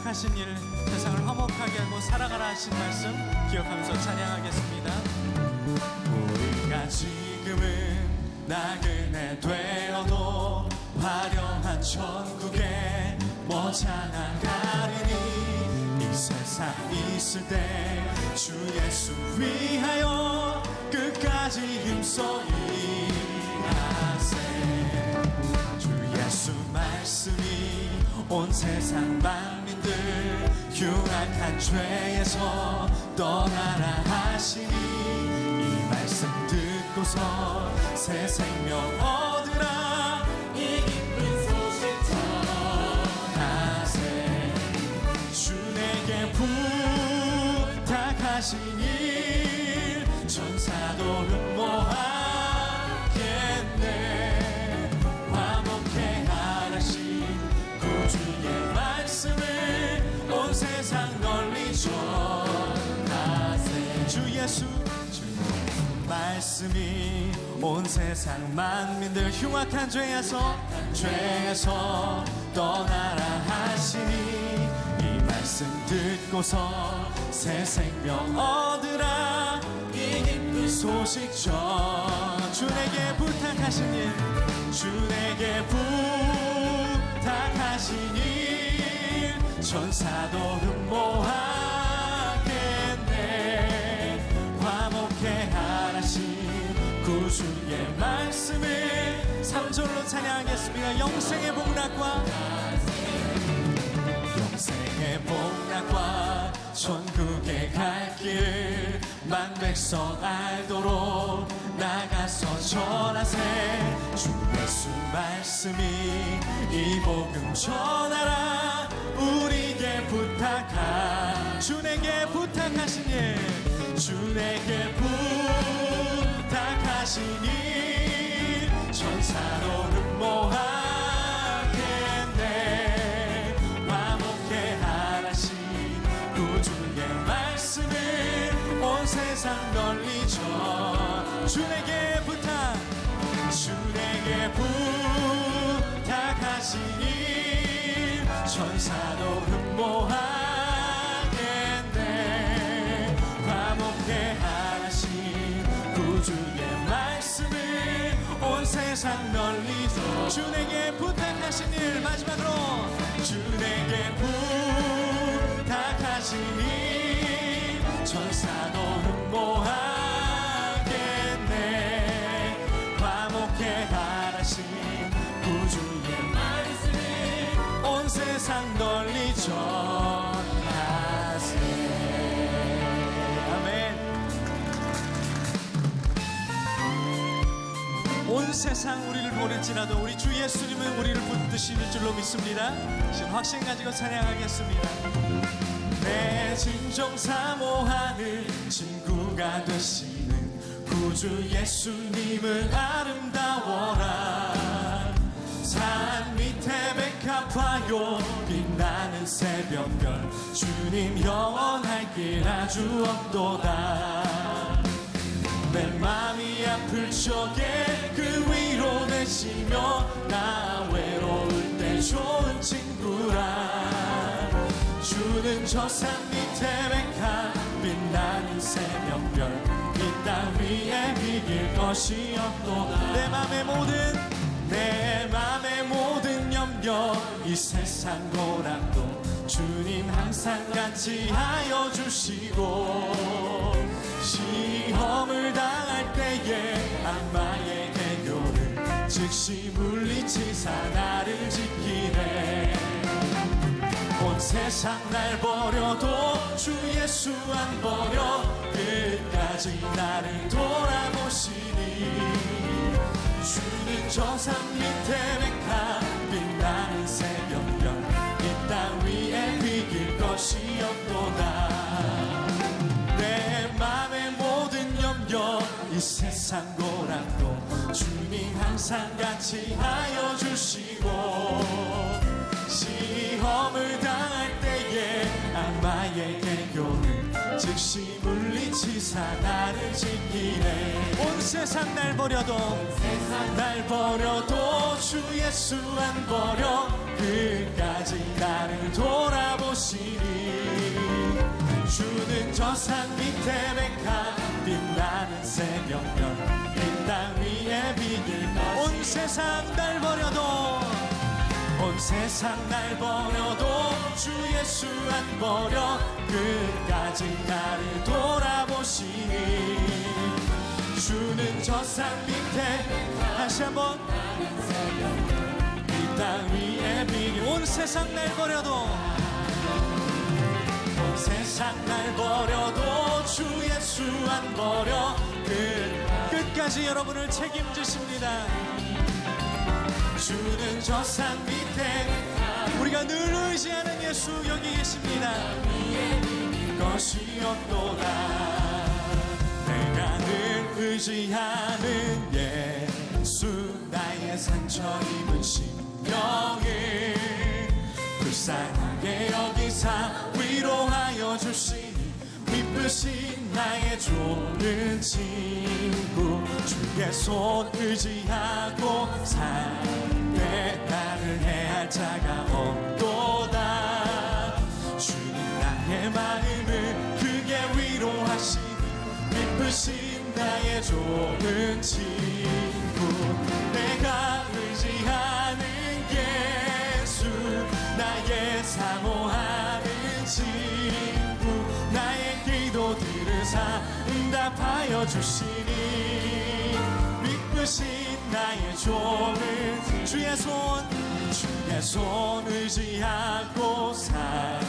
부탁하신 일, 세상을 화목하게 하고 살아가라 하신 말씀 기억하면서 찬양하겠습니다. 우리가 지금은 나그네 되어도 화려한 천국에 못 나가리니 이 세상 있을 때 주 예수 위하여 끝까지 힘써 일하세. 주 예수 말씀이 온 세상 만민들 흉악한 죄에서 떠나라 하시니 이 말씀 듣고서 새 생명 얻으라 이 기쁜 소식 전하세. 주 내게 부탁하신 일 천사도 흠모하겠네. 화목해 하라신 구주의 말씀을 온 세상 널리 전하세. 주 예수 말씀이 온 세상 만민들 흉악한 죄에서 떠나라 하시니 이 말씀 듣고서 새 생명 얻으라 이 기쁜 소식 전. 주 내게 부탁하신 일, 주 내게 부탁하신 일 천사도 흠모하겠네. 화목해 하라신 구주의 말씀을 3절로 찬양하겠습니다. 영생의 복락과 천국에 갈 길 만백성 알도록 나가서 전하세. 주 예수 말씀이 이 복음 전하라 우리에게 주 내게 부탁하신 일, 주 내게 부탁하신 일 천사도 흠모하겠네. 화목해 하라신 구주의 말씀을 온 세상 널리 전. 주 내게 부탁하신 일 천사도 흠모하겠네. 화목해 하라신 구주의 말씀을 온 세상 널리 전. 주 내게 부탁하신 일, 마지막으로 주 내게 부탁하신 일 천사도 흠모하겠네. 화목해 하라신 구주의 말씀을 온 세상 널리 전하세. 아멘. 온 세상 우리를 모를지라도 우리 주 예수님은 우리를 붙드실 줄로 믿습니다. 지금 확신 가지고 찬양하겠습니다. 내 진정 사모하는 친구가 되시는 구주 예수님은 아름다워라. 산 밑에 백합화요 빛나는 새벽별 주님 영원할 길 아주 없도다. 내 맘이 아플 적에 그 위로 되시며 나 외로울 때 좋은 친구라. 주는 저 산 밑에 백합 빛나는 새벽별 이 땅 위에 비길 것이 없도다. 내 맘의 모든 염려 이 세상 고락도 주님 항상 같이 하여 주시고 시험을 당할 때에 악마의 대교를 즉시 물리치사 나를 지키네. 온 세상 날 버려도 주 예수 안 버려 끝까지 나를 돌아보시니. 주는 저 산 밑에 백합 빛나는 새벽별 이 땅 위에 비길 것이 없도다. 내 맘의 모든 염려 이 세상 고락도 주님 항상 같이 하여 주시고 시험을 당할 때에 악마의 대교를 즉시 물리치사 나를 지키네. 온 세상 날 버려도 주 주 예수 안 버려 끝까지 나를 돌아보시니 주는 저 산 밑에 백합 빛나는 새벽별 이 땅 위에 비길 온 세상 날 버려도 온 세상 날 버려도 주 예수 안 버려 끝까지 나를 돌아보시니 주는 저 산 밑에 다시 한번 이 땅 위에 비길 온 세상 날 버려도 온 세상 날 버려도 주 예수 안 버려 끝까지 여러분을 책임지십니다. 주는 저 산 밑에 우리가 늘 의지하는 예수 여기 계십니다. 것이 없도다 내가 늘 의지하는 예수 나의 상처 입은 심령을 불쌍하게 여기사 위로하여 주시니 미쁘신 나의 좋은 친구 주의 손 의지하고 살때 나를 해할 자가 없도다 주님 나의 마음을 크게 위로하시니 미쁘신 나의 좋은 친구 내가 의지하는 예수 나의 사모하는 친구 나의 기도 들으사 응답하여 주시니 미쁘신 나의 좋은 주의 손 의지하고 살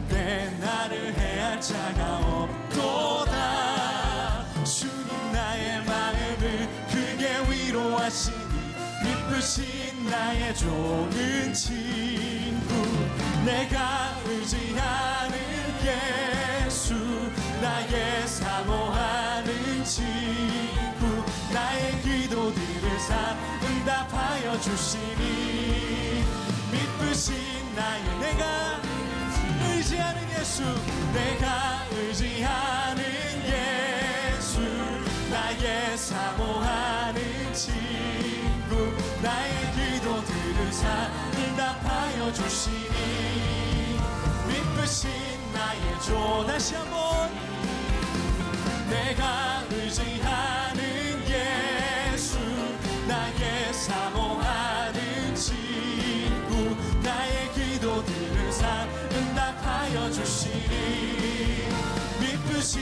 때 나를 해할 자가 없도다 주님 나의 마음을 크게 위로하시니 미쁘신 나의 좋은 친구 내가 의지하는 예수 나의 사모하는 친구 나의 기도 들으사 응답하여 주시니 미쁘신 나의 내가 의지하는 예수 내가 의지하는 예수 나의 사모하는 친구 나의 기도 들으사 응답하여 주시니 미쁘신 나의 조 다시 한번 내가 의지하는 예수 나의 사모하는 친구 나의 기도 들으사 응답하여 주시니 미쁘신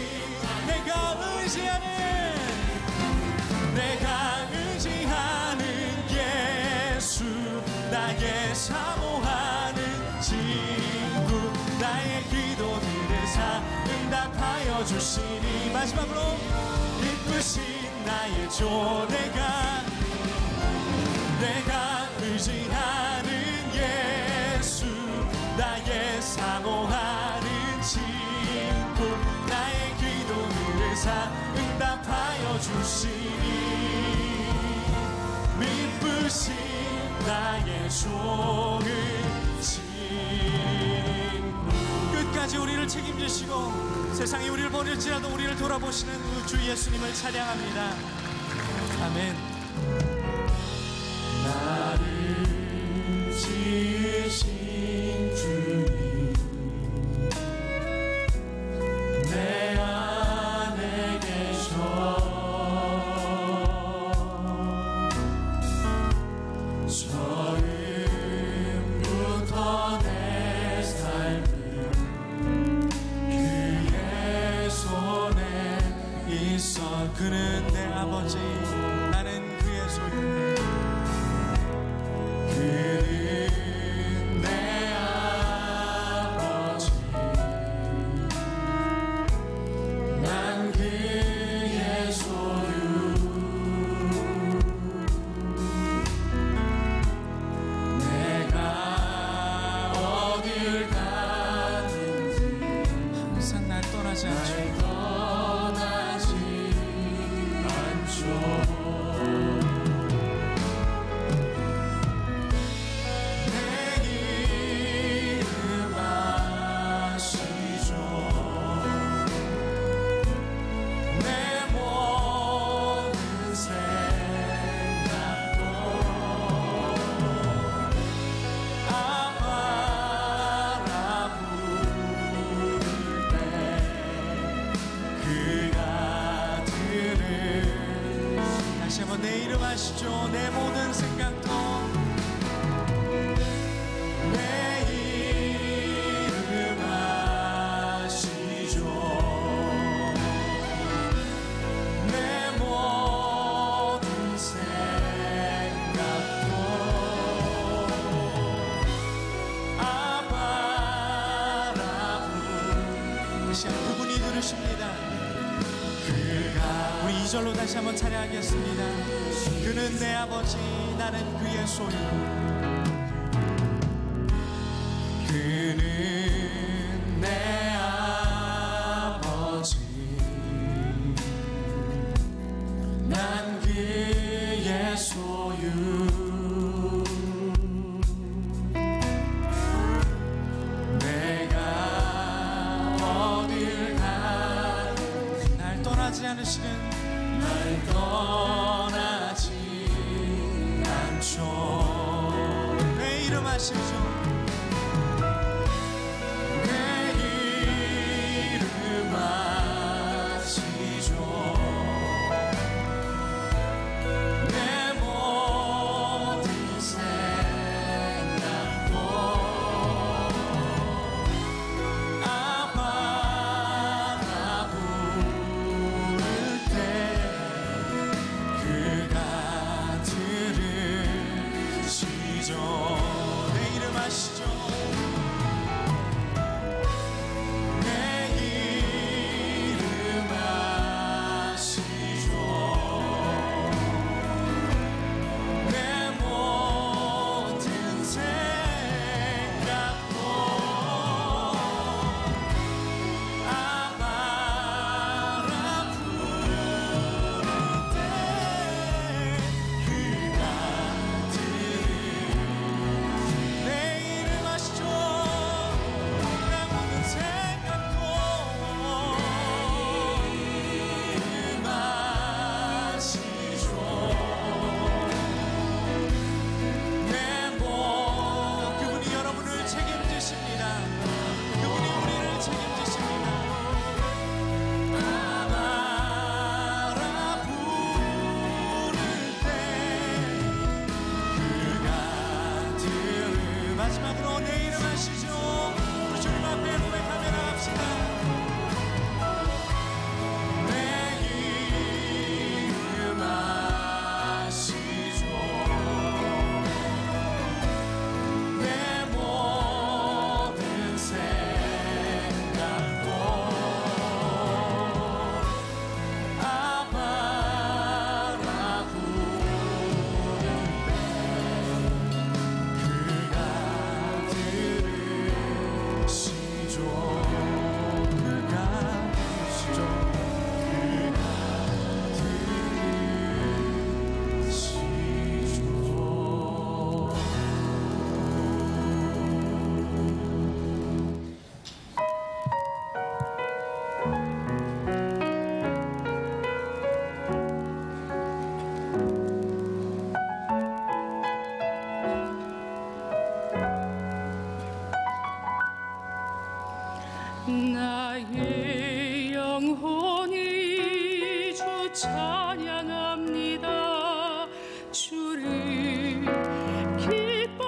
내가 의지하는 예수 나의 사모하는 친구 나의 기도 들으사 응답하여 주시니 마지막으로 미쁘신 나의 조 내가 의지하는 예수 나의 사모하는 친구 나의 기도 들으사 응답하여 주시니 미쁘신 나의 좋은 친구 끝까지 우리를 책임지시고 세상이 우리를 버릴지라도 우리를 돌아보시는 주 예수님을 찬양합니다. 아멘. 나를 지으신 주님 내 안에 계셔 처음부터 내 삶은 그의 손에 있어 그는 내 아버지 나는 그의 소유 한번 내 이름 아시죠? 내 모든 생각도 내 이름 아시죠? 내 모든 생각도 아바라부 이 시간 그분이 들으십니다. 그가 우리 2절로 다시 한번 찬양하겠습니다. 그는 내 아버지 나는 그의 소유 그는 내 아버지 난 그의 소유 내가 어딜 가든 날 떠나지 않으시는 날 떠나지 않죠. 내 이름 아시죠? 내 이름 아시죠? 내 모든 생각도 아바라 부를 때 그가 들으시죠. 내 이름 아시죠? 내 이름 아시죠? 내 모든 생각도 아바라 부를 때 그가 내 이름 아시죠? 내 모든 생각도 이름 아시죠? 내 그분이 여러분을 책임지십니다. 그분이 우리를 책임지십니다. 아바라 부를 때 그가 마지막으로 내 이름 아시죠? 우리 주님 앞에 고백하며 나갑시다. 내 이름 아시죠? 내 모든 생각도 아바라 부를 때 그가 들으시죠. 그가 들으시죠. 그가 들으시죠. 나의 영혼이 주 찬양합니다. 주를 기뻐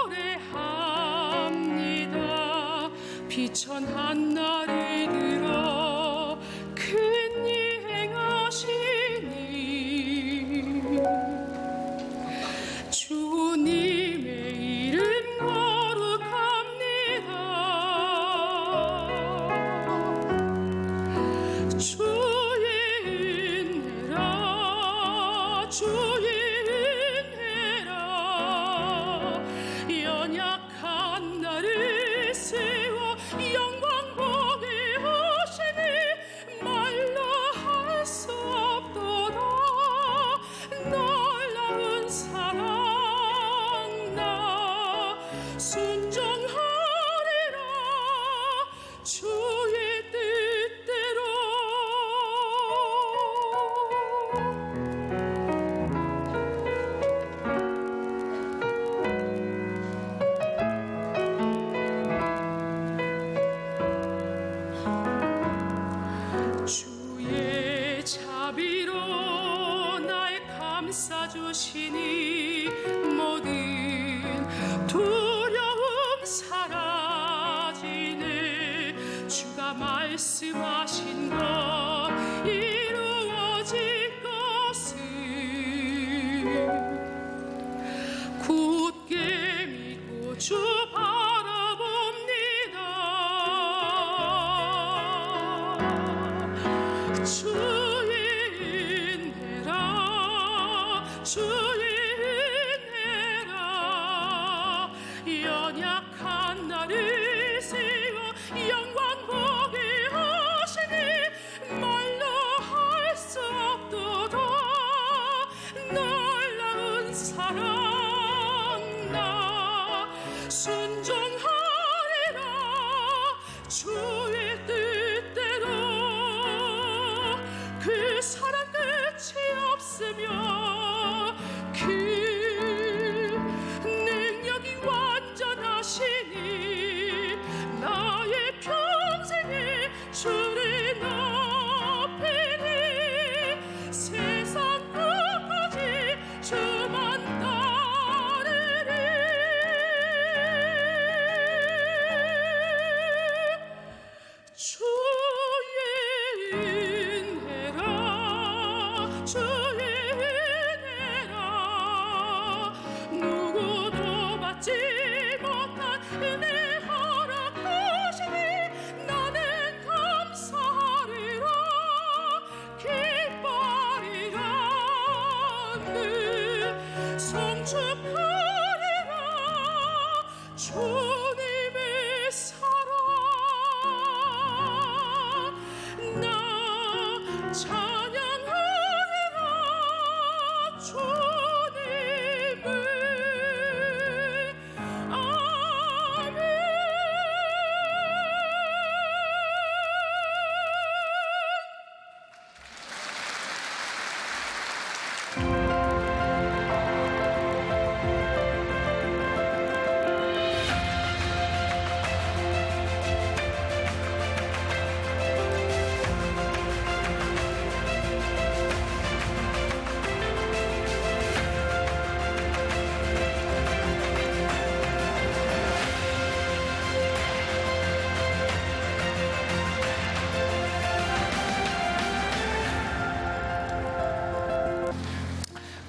노래합니다. 비천한 날이 들어 큰 일 행하시니 주님의 이름 거룩합니다. 주의 은혜라 주의 은혜라 연약한 나를 세워 영광 보게 하시니 말라 할 수 없도다. 놀라운 사랑 나 순종하리라 주의 뜻대로. 감싸주시니 모든 두려움 사라지네. 주가 말씀하신 것 이루어질 것을 굳게 믿고 주 바라봅니다. 주의 은혜라 주의 은혜라 연약한 나를 세워 영광 보게 하시니 말로 할 수 없도다. 놀라운 사랑 나 순종하리라 주의 뜻대로. 그 사랑 끝이 없으며 그 능력이 완전하시니 나의 평생에 주를 높이니 세상 끝까지 주만 따르리. 주의 은혜라 주의 은혜라 누구도 받지 못한 은혜 허락하시니 나는 감사하리라 기뻐하리라 늘 송축하리라 주님의 사랑 나 찬양하리라 주님을. 아멘.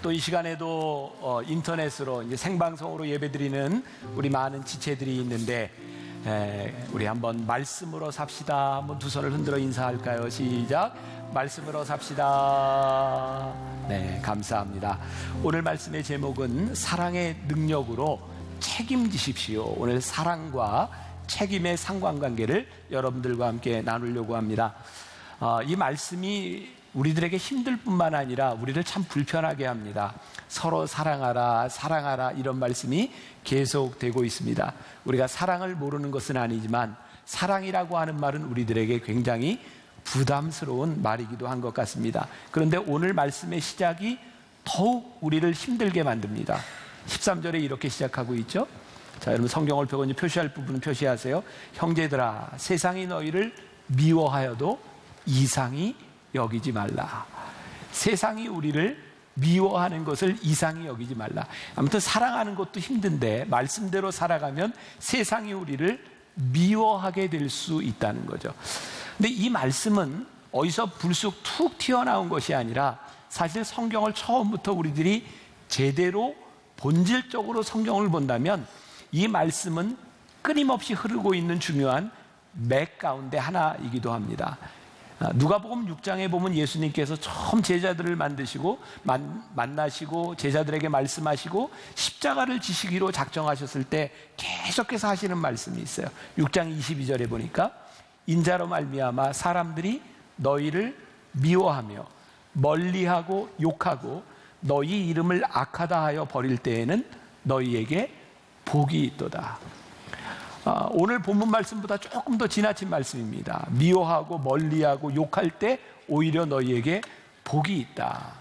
또 이 시간에도 인터넷으로 이제 생방송으로 예배드리는 우리 많은 지체들이 있는데 우리 한번 말씀으로 삽시다. 한번 두 손을 흔들어 인사할까요? 시작. 말씀으로 삽시다. 네, 감사합니다. 오늘 말씀의 제목은 사랑의 능력으로 책임지십시오. 오늘 사랑과 책임의 상관관계를 여러분들과 함께 나누려고 합니다. 이 말씀이 우리들에게 힘들 뿐만 아니라 우리를 참 불편하게 합니다. 서로 사랑하라, 사랑하라 이런 말씀이 계속되고 있습니다. 우리가 사랑을 모르는 것은 아니지만 사랑이라고 하는 말은 우리들에게 굉장히 부담스러운 말이기도 한 것 같습니다. 그런데 오늘 말씀의 시작이 더욱 우리를 힘들게 만듭니다. 13절에 이렇게 시작하고 있죠. 자, 여러분 성경을 펴고 이제 표시할 부분은 표시하세요. 형제들아, 세상이 너희를 미워하여도 이상히 여기지 말라. 세상이 우리를 미워하는 것을 이상히 여기지 말라. 아무튼 사랑하는 것도 힘든데 말씀대로 살아가면 세상이 우리를 미워하게 될 수 있다는 거죠. 근데 이 말씀은 어디서 불쑥 툭 튀어나온 것이 아니라 사실 성경을 처음부터 우리들이 제대로 본질적으로 성경을 본다면 이 말씀은 끊임없이 흐르고 있는 중요한 맥 가운데 하나이기도 합니다. 누가복음 6장에 보면 예수님께서 처음 제자들을 만나시고 제자들에게 말씀하시고 십자가를 지시기로 작정하셨을 때 계속해서 하시는 말씀이 있어요. 6장 22절에 보니까 인자로 말미암아 사람들이 너희를 미워하며 멀리하고 욕하고 너희 이름을 악하다 하여 버릴 때에는 너희에게 복이 있도다. 오늘 본문 말씀보다 조금 더 지나친 말씀입니다. 미워하고 멀리하고 욕할 때 오히려 너희에게 복이 있다.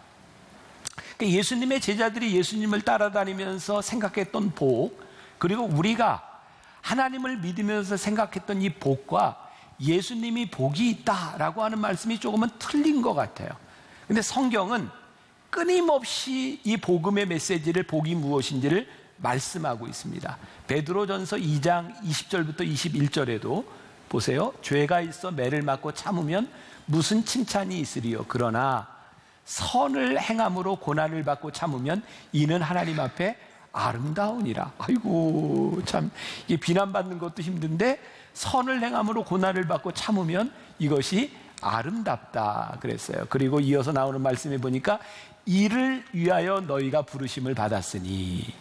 그러니까 예수님의 제자들이 예수님을 따라다니면서 생각했던 복, 그리고 우리가 하나님을 믿으면서 생각했던 이 복과 예수님이 복이 있다라고 하는 말씀이 조금은 틀린 것 같아요. 근데 성경은 끊임없이 이 복음의 메시지를 복이 무엇인지를 말씀하고 있습니다. 베드로전서 2장 20절부터 21절에도 보세요. 죄가 있어 매를 맞고 참으면 무슨 칭찬이 있으리요. 그러나 선을 행함으로 고난을 받고 참으면 이는 하나님 앞에 아름다우니라. 아이고, 참, 이게 비난받는 것도 힘든데 선을 행함으로 고난을 받고 참으면 이것이 아름답다 그랬어요. 그리고 이어서 나오는 말씀에 보니까 이를 위하여 너희가 부르심을 받았으니,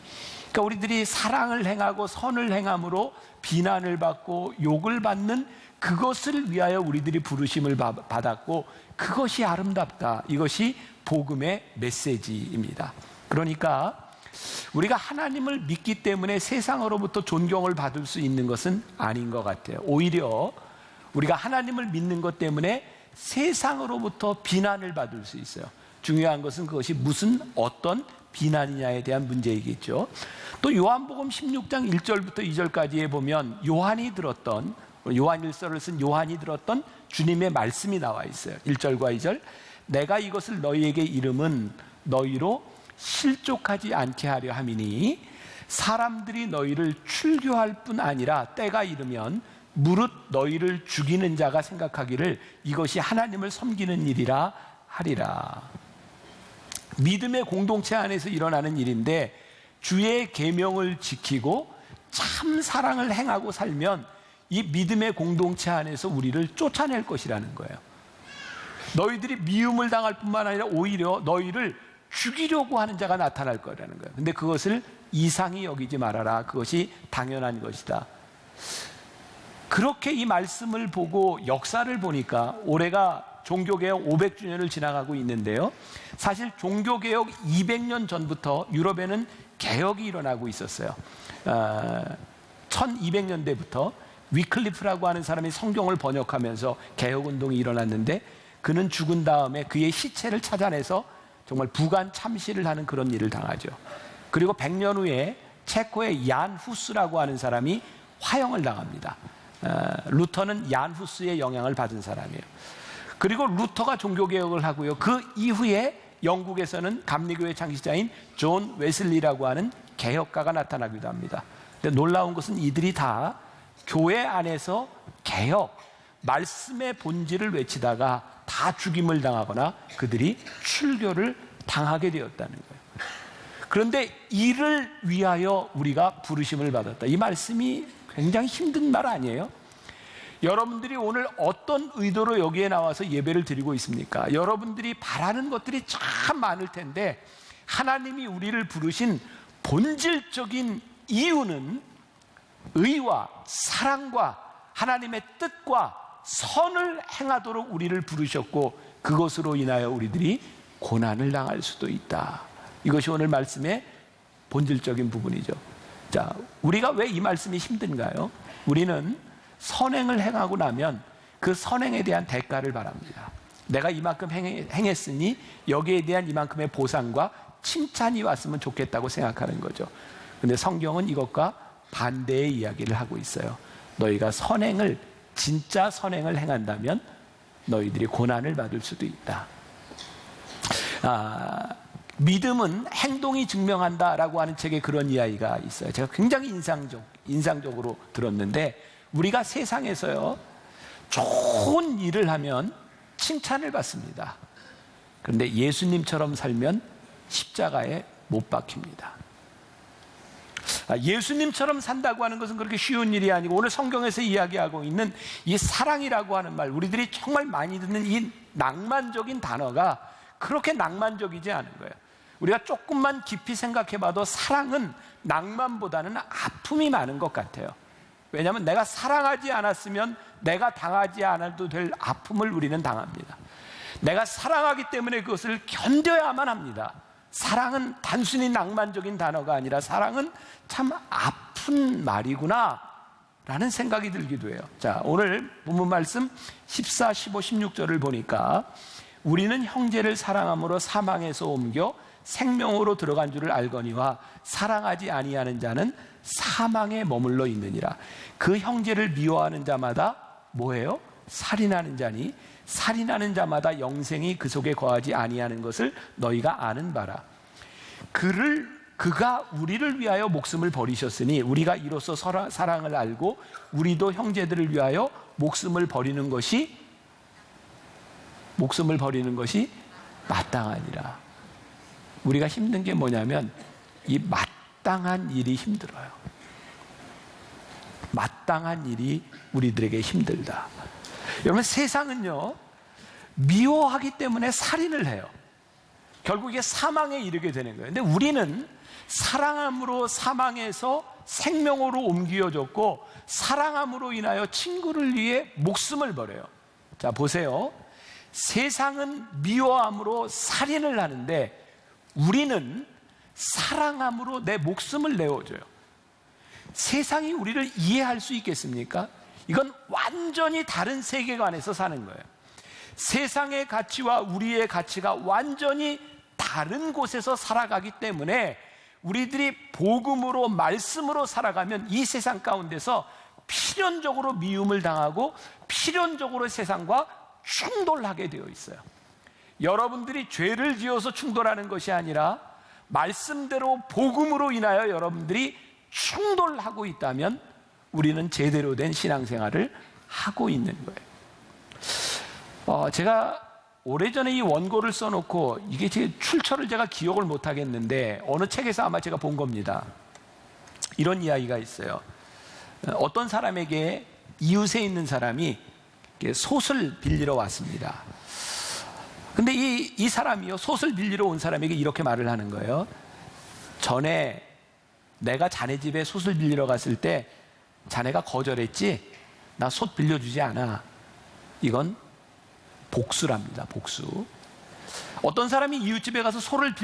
그러니까 우리들이 사랑을 행하고 선을 행함으로 비난을 받고 욕을 받는 그것을 위하여 우리들이 부르심을 받았고 그것이 아름답다. 이것이 복음의 메시지입니다. 그러니까 우리가 하나님을 믿기 때문에 세상으로부터 존경을 받을 수 있는 것은 아닌 것 같아요. 오히려 우리가 하나님을 믿는 것 때문에 세상으로부터 비난을 받을 수 있어요. 중요한 것은 그것이 무슨 어떤 비난이냐에 대한 문제이겠죠. 또 요한복음 16장 1절부터 2절까지에 보면 요한이 들었던, 요한일서를 쓴 요한이 들었던 주님의 말씀이 나와 있어요. 1절과 2절. 내가 이것을 너희에게 이름은 너희로 실족하지 않게 하려 함이니 사람들이 너희를 출교할 뿐 아니라 때가 이르면 무릇 너희를 죽이는 자가 생각하기를 이것이 하나님을 섬기는 일이라 하리라. 믿음의 공동체 안에서 일어나는 일인데 주의 계명을 지키고 참 사랑을 행하고 살면 이 믿음의 공동체 안에서 우리를 쫓아낼 것이라는 거예요. 너희들이 미움을 당할 뿐만 아니라 오히려 너희를 죽이려고 하는 자가 나타날 거라는 거예요. 근데 그것을 이상히 여기지 말아라. 그것이 당연한 것이다. 그렇게 이 말씀을 보고 역사를 보니까 올해가 종교개혁 500주년을 지나가고 있는데요. 사실 종교개혁 200년 전부터 유럽에는 개혁이 일어나고 있었어요. 1200년대부터 위클리프라고 하는 사람이 성경을 번역하면서 개혁운동이 일어났는데 그는 죽은 다음에 그의 시체를 찾아내서 정말 부관 참시를 하는 그런 일을 당하죠. 그리고 100년 후에 체코의 얀 후스라고 하는 사람이 화형을 당합니다. 루터는 얀 후스의 영향을 받은 사람이에요. 그리고 루터가 종교개혁을 하고요. 그 이후에 영국에서는 감리교회 창시자인 존 웨슬리라고 하는 개혁가가 나타나기도 합니다. 근데 놀라운 것은 이들이 다 교회 안에서 개혁, 말씀의 본질을 외치다가 다 죽임을 당하거나 그들이 출교를 당하게 되었다는 거예요. 그런데 이를 위하여 우리가 부르심을 받았다. 이 말씀이 굉장히 힘든 말 아니에요? 여러분들이 오늘 어떤 의도로 여기에 나와서 예배를 드리고 있습니까? 여러분들이 바라는 것들이 참 많을 텐데 하나님이 우리를 부르신 본질적인 이유는 의와 사랑과 하나님의 뜻과 선을 행하도록 우리를 부르셨고 그것으로 인하여 우리들이 고난을 당할 수도 있다. 이것이 오늘 말씀의 본질적인 부분이죠. 자, 우리가 왜 이 말씀이 힘든가요? 우리는 선행을 행하고 나면 그 선행에 대한 대가를 바랍니다. 내가 이만큼 행했으니 여기에 대한 이만큼의 보상과 칭찬이 왔으면 좋겠다고 생각하는 거죠. 근데 성경은 이것과 반대의 이야기를 하고 있어요. 너희가 진짜 선행을 행한다면 너희들이 고난을 받을 수도 있다. 믿음은 행동이 증명한다라고 하는 책에 그런 이야기가 있어요. 제가 굉장히 인상적으로 들었는데 우리가 세상에서요 좋은 일을 하면 칭찬을 받습니다. 그런데 예수님처럼 살면 십자가에 못 박힙니다. 예수님처럼 산다고 하는 것은 그렇게 쉬운 일이 아니고 오늘 성경에서 이야기하고 있는 이 사랑이라고 하는 말, 우리들이 정말 많이 듣는 이 낭만적인 단어가 그렇게 낭만적이지 않은 거예요. 우리가 조금만 깊이 생각해봐도 사랑은 낭만보다는 아픔이 많은 것 같아요. 왜냐하면 내가 사랑하지 않았으면 내가 당하지 않아도 될 아픔을 우리는 당합니다. 내가 사랑하기 때문에 그것을 견뎌야만 합니다. 사랑은 단순히 낭만적인 단어가 아니라 사랑은 참 아픈 말이구나 라는 생각이 들기도 해요. 자, 오늘 본문 말씀 14, 15, 16절을 보니까 우리는 형제를 사랑함으로 사망에서 옮겨 생명으로 들어간 줄을 알거니와 사랑하지 아니하는 자는 사망에 머물러 있느니라. 그 형제를 미워하는 자마다 뭐예요? 살인하는 자니 살인하는 자마다 영생이 그 속에 거하지 아니하는 것을 너희가 아는 바라. 그가 우리를 위하여 목숨을 버리셨으니 우리가 이로써 사랑을 알고 우리도 형제들을 위하여 목숨을 버리는 것이 마땅하니라. 우리가 힘든 게 뭐냐면 이 마땅한 일이 힘들어요. 마땅한 일이 우리들에게 힘들다. 여러분, 세상은요 미워하기 때문에 살인을 해요. 결국 이게 사망에 이르게 되는 거예요. 근데 우리는 사랑함으로 사망에서 생명으로 옮겨졌고, 사랑함으로 인하여 친구를 위해 목숨을 버려요. 자, 보세요. 세상은 미워함으로 살인을 하는데 우리는 사랑함으로 내 목숨을 내어줘요. 세상이 우리를 이해할 수 있겠습니까? 이건 완전히 다른 세계관에서 사는 거예요. 세상의 가치와 우리의 가치가 완전히 다른 곳에서 살아가기 때문에 우리들이 복음으로, 말씀으로 살아가면 이 세상 가운데서 필연적으로 미움을 당하고 필연적으로 세상과 충돌하게 되어 있어요. 여러분들이 죄를 지어서 충돌하는 것이 아니라 말씀대로 복음으로 인하여 여러분들이 충돌하고 있다면 우리는 제대로 된 신앙생활을 하고 있는 거예요. 제가 오래전에 이 원고를 써놓고 이게 제 출처를 제가 기억을 못 하겠는데 어느 책에서 아마 제가 본 겁니다. 이런 이야기가 있어요. 어떤 사람에게 이웃에 있는 사람이 솥을 빌리러 왔습니다. 근데 이 사람이요, 솥을 빌리러 온 사람에게 이렇게 말을 하는 거예요. 전에 내가 자네 집에 솥을 빌리러 갔을 때 자네가 거절했지? 나 솥 빌려주지 않아. 이건 복수랍니다. 복수. 어떤 사람이 이웃집에 가서 솥을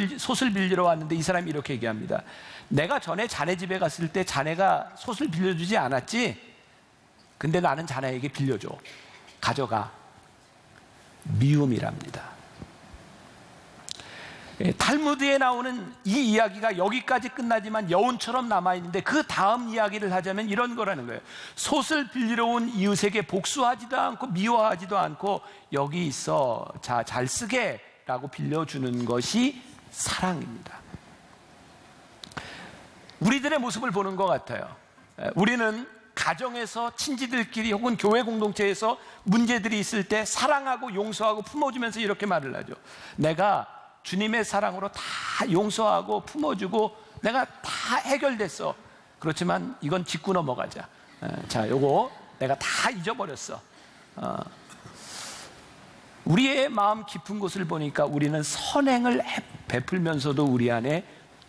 빌리러 왔는데 이 사람이 이렇게 얘기합니다. 내가 전에 자네 집에 갔을 때 자네가 솥을 빌려주지 않았지? 근데 나는 자네에게 빌려줘. 가져가. 미움이랍니다. 탈무드에 나오는 이 이야기가 여기까지 끝나지만 여운처럼 남아있는데 그 다음 이야기를 하자면 이런 거라는 거예요. 솥을 빌리러 온 이웃에게 복수하지도 않고 미워하지도 않고 여기 있어, 자, 잘 쓰게 라고 빌려주는 것이 사랑입니다. 우리들의 모습을 보는 것 같아요. 우리는 가정에서 친지들끼리 혹은 교회 공동체에서 문제들이 있을 때 사랑하고 용서하고 품어주면서 이렇게 말을 하죠. 내가 주님의 사랑으로 다 용서하고 품어주고 내가 다 해결됐어. 그렇지만 이건 짚고 넘어가자. 자, 요거 내가 다 잊어버렸어. 우리의 마음 깊은 곳을 보니까 우리는 선행을 베풀면서도 우리 안에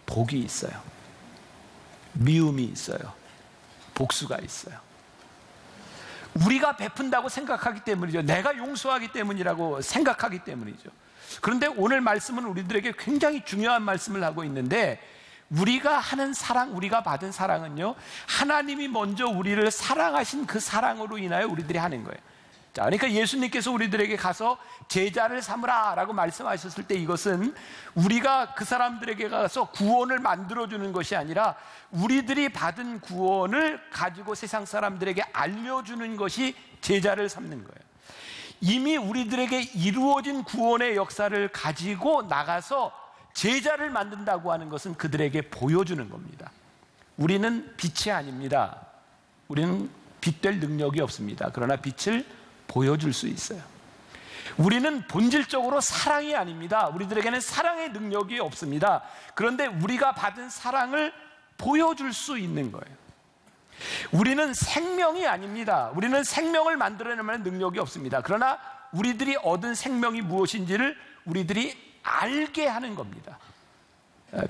복이 있어요. 미움이 있어요. 복수가 있어요. 우리가 베푼다고 생각하기 때문이죠. 내가 용서하기 때문이라고 생각하기 때문이죠. 그런데 오늘 말씀은 우리들에게 굉장히 중요한 말씀을 하고 있는데, 우리가 하는 사랑, 우리가 받은 사랑은요, 하나님이 먼저 우리를 사랑하신 그 사랑으로 인하여 우리들이 하는 거예요. 자, 그러니까 예수님께서 우리들에게 가서 제자를 삼으라 라고 말씀하셨을 때 이것은 우리가 그 사람들에게 가서 구원을 만들어주는 것이 아니라 우리들이 받은 구원을 가지고 세상 사람들에게 알려주는 것이 제자를 삼는 거예요. 이미 우리들에게 이루어진 구원의 역사를 가지고 나가서 제자를 만든다고 하는 것은 그들에게 보여주는 겁니다. 우리는 빛이 아닙니다. 우리는 빛될 능력이 없습니다. 그러나 빛을 보여줄 수 있어요. 우리는 본질적으로 사랑이 아닙니다. 우리들에게는 사랑의 능력이 없습니다. 그런데 우리가 받은 사랑을 보여줄 수 있는 거예요. 우리는 생명이 아닙니다. 우리는 생명을 만들어내는 능력이 없습니다. 그러나 우리들이 얻은 생명이 무엇인지를 우리들이 알게 하는 겁니다.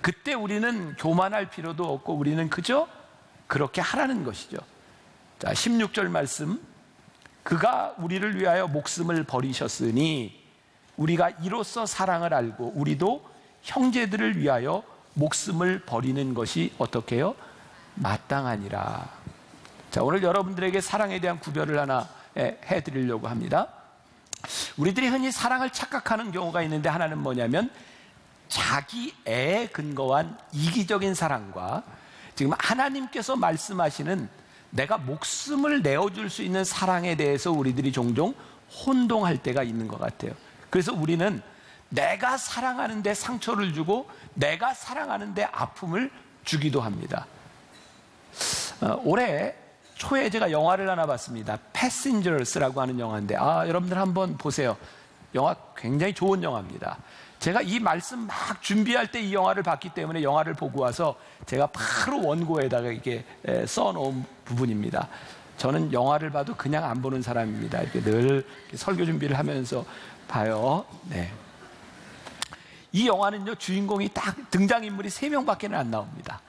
그때 우리는 교만할 필요도 없고 우리는 그저 그렇게 하라는 것이죠. 자, 16절 말씀. 그가 우리를 위하여 목숨을 버리셨으니 우리가 이로써 사랑을 알고 우리도 형제들을 위하여 목숨을 버리는 것이 어떻게 해요? 마땅하니라. 자, 오늘 여러분들에게 사랑에 대한 구별을 하나 해드리려고 합니다. 우리들이 흔히 사랑을 착각하는 경우가 있는데, 하나는 뭐냐면 자기애에 근거한 이기적인 사랑과 지금 하나님께서 말씀하시는 내가 목숨을 내어줄 수 있는 사랑에 대해서 우리들이 종종 혼동할 때가 있는 것 같아요. 그래서 우리는 내가 사랑하는데 상처를 주고 내가 사랑하는데 아픔을 주기도 합니다. 올해 초에 제가 영화를 하나 봤습니다. Passengers라고 하는 영화인데 여러분들 한번 보세요. 영화 굉장히 좋은 영화입니다. 제가 이 말씀 막 준비할 때 이 영화를 봤기 때문에 영화를 보고 와서 제가 바로 원고에다가 이렇게 써놓은 부분입니다. 저는 영화를 봐도 그냥 안 보는 사람입니다. 이렇게 늘 설교 준비를 하면서 봐요. 네. 이 영화는요, 주인공이 딱 등장인물이 3명밖에 안 나옵니다.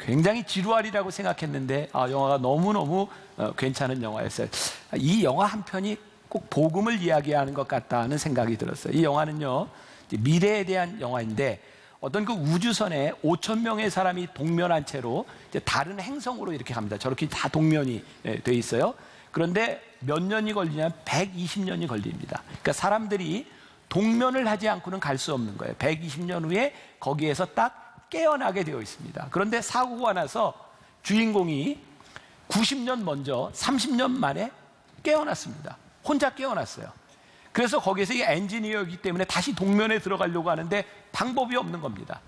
굉장히 지루하리라고 생각했는데 영화가 너무너무 괜찮은 영화였어요. 이 영화 한 편이 꼭 복음을 이야기하는 것 같다는 생각이 들었어요. 이 영화는요, 미래에 대한 영화인데 어떤 그 우주선에 5,000명의 사람이 동면한 채로 이제 다른 행성으로 이렇게 갑니다. 저렇게 다 동면이 돼 있어요. 그런데 몇 년이 걸리냐면 120년이 걸립니다. 그러니까 사람들이 동면을 하지 않고는 갈 수 없는 거예요. 120년 후에 거기에서 딱 깨어나게 되어 있습니다. 그런데 사고가 나서 주인공이 90년 먼저 30년 만에 깨어났습니다. 혼자 깨어났어요. 그래서 거기에서 이 엔지니어이기 때문에 다시 동면에 들어가려고 하는데 방법이 없는 겁니다.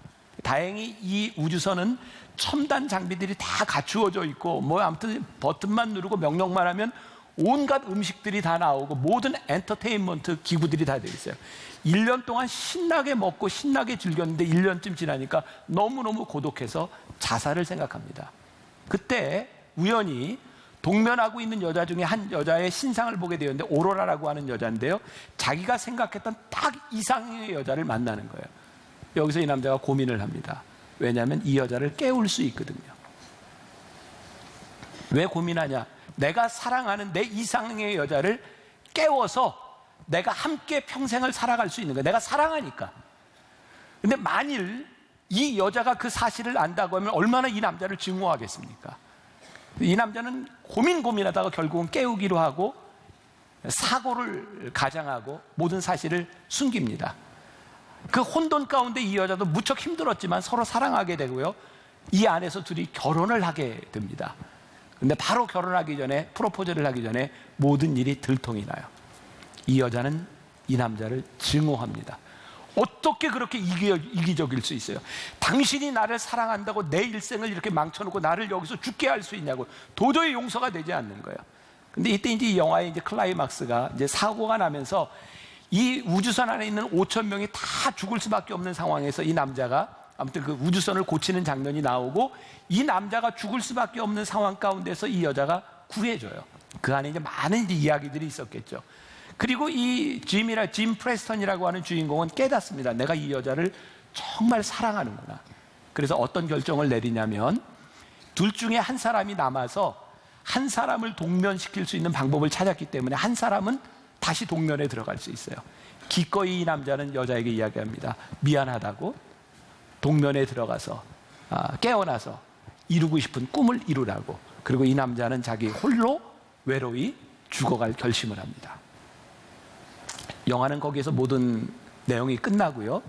다행히 이 우주선은 첨단 장비들이 다 갖추어져 있고 아무튼 버튼만 누르고 명령만 하면 온갖 음식들이 다 나오고 모든 엔터테인먼트 기구들이 다 되어 있어요. 1년 동안 신나게 먹고 신나게 즐겼는데 1년쯤 지나니까 너무너무 고독해서 자살을 생각합니다. 그때 우연히 동면하고 있는 여자 중에 한 여자의 신상을 보게 되었는데 오로라라고 하는 여자인데요, 자기가 생각했던 딱 이상의 여자를 만나는 거예요. 여기서 이 남자가 고민을 합니다. 왜냐하면 이 여자를 깨울 수 있거든요. 왜 고민하냐? 내가 사랑하는 내 이상의 여자를 깨워서 내가 함께 평생을 살아갈 수 있는 거예요. 내가 사랑하니까. 근데 만일 이 여자가 그 사실을 안다고 하면 얼마나 이 남자를 증오하겠습니까? 이 남자는 고민하다가 결국은 깨우기로 하고 사고를 가장하고 모든 사실을 숨깁니다. 그 혼돈 가운데 이 여자도 무척 힘들었지만 서로 사랑하게 되고요, 이 안에서 둘이 결혼을 하게 됩니다. 근데 바로 결혼하기 전에, 프로포즈를 하기 전에 모든 일이 들통이 나요. 이 여자는 이 남자를 증오합니다. 어떻게 그렇게 이기적일 수 있어요? 당신이 나를 사랑한다고 내 일생을 이렇게 망쳐놓고 나를 여기서 죽게 할 수 있냐고. 도저히 용서가 되지 않는 거예요. 근데 이때 이제 이 영화의 이제 클라이막스가 이제 사고가 나면서 이 우주선 안에 있는 5,000명이 다 죽을 수밖에 없는 상황에서 이 남자가 아무튼 그 우주선을 고치는 장면이 나오고, 이 남자가 죽을 수밖에 없는 상황 가운데서 이 여자가 구해줘요. 그 안에 이제 많은 이제 이야기들이 있었겠죠. 그리고 이 짐 프레스턴이라고 하는 주인공은 깨닫습니다. 내가 이 여자를 정말 사랑하는구나. 그래서 어떤 결정을 내리냐면 둘 중에 한 사람이 남아서 한 사람을 동면시킬 수 있는 방법을 찾았기 때문에 한 사람은 다시 동면에 들어갈 수 있어요. 기꺼이 이 남자는 여자에게 이야기합니다. 미안하다고 동면에 들어가서 깨어나서 이루고 싶은 꿈을 이루라고. 그리고 이 남자는 자기 홀로 외로이 죽어갈 결심을 합니다. 영화는 거기에서 모든 내용이 끝나고요,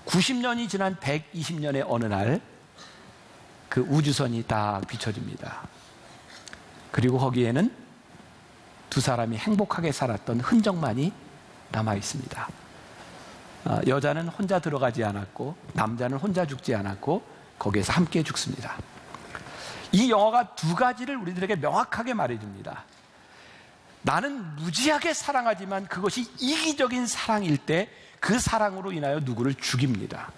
90년이 지난 120년의 어느 날 그 우주선이 딱 비춰집니다. 그리고 거기에는 두 사람이 행복하게 살았던 흔적만이 남아 있습니다. 여자는 혼자 들어가지 않았고 남자는 혼자 죽지 않았고 거기에서 함께 죽습니다. 이 영화가 두 가지를 우리들에게 명확하게 말해줍니다. 나는 무지하게 사랑하지만 그것이 이기적인 사랑일 때 그 사랑으로 인하여 누구를 죽입니다.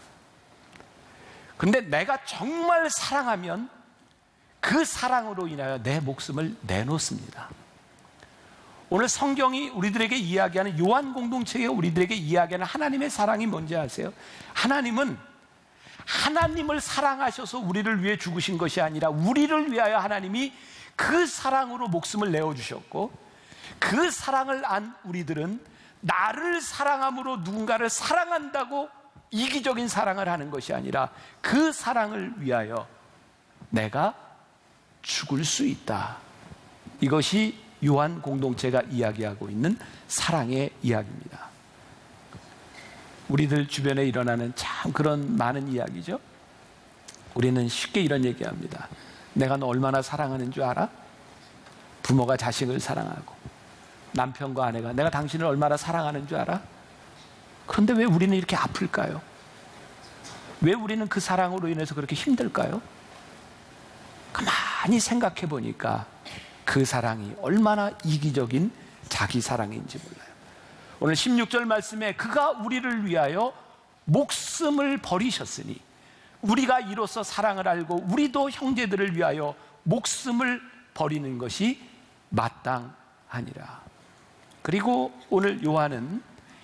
그런데 내가 정말 사랑하면 그 사랑으로 인하여 내 목숨을 내놓습니다. 오늘 성경이 우리들에게 이야기하는, 요한 공동체가 우리들에게 이야기하는 하나님의 사랑이 뭔지 아세요? 하나님은 하나님을 사랑하셔서 우리를 위해 죽으신 것이 아니라 우리를 위하여 하나님이 그 사랑으로 목숨을 내어주셨고, 그 사랑을 안 우리들은 나를 사랑함으로 누군가를 사랑한다고 이기적인 사랑을 하는 것이 아니라 그 사랑을 위하여 내가 죽을 수 있다. 이것이 요한 공동체가 이야기하고 있는 사랑의 이야기입니다. 우리들 주변에 일어나는 참 그런 많은 이야기죠. 우리는 쉽게 이런 얘기합니다. 내가 너 얼마나 사랑하는 줄 알아? 부모가 자식을 사랑하고, 남편과 아내가 내가 당신을 얼마나 사랑하는 줄 알아? 그런데 왜 우리는 이렇게 아플까요? 왜 우리는 그 사랑으로 인해서 그렇게 힘들까요? 가만히 생각해 보니까 그 사랑이 얼마나 이기적인 자기 사랑인지 몰라요. 오늘 16절 말씀에 그가 우리를 위하여 목숨을 버리셨으니 우리가 이로써 사랑을 알고 우리도 형제들을 위하여 목숨을 버리는 것이 마땅하니라. 그리고 오늘 요한은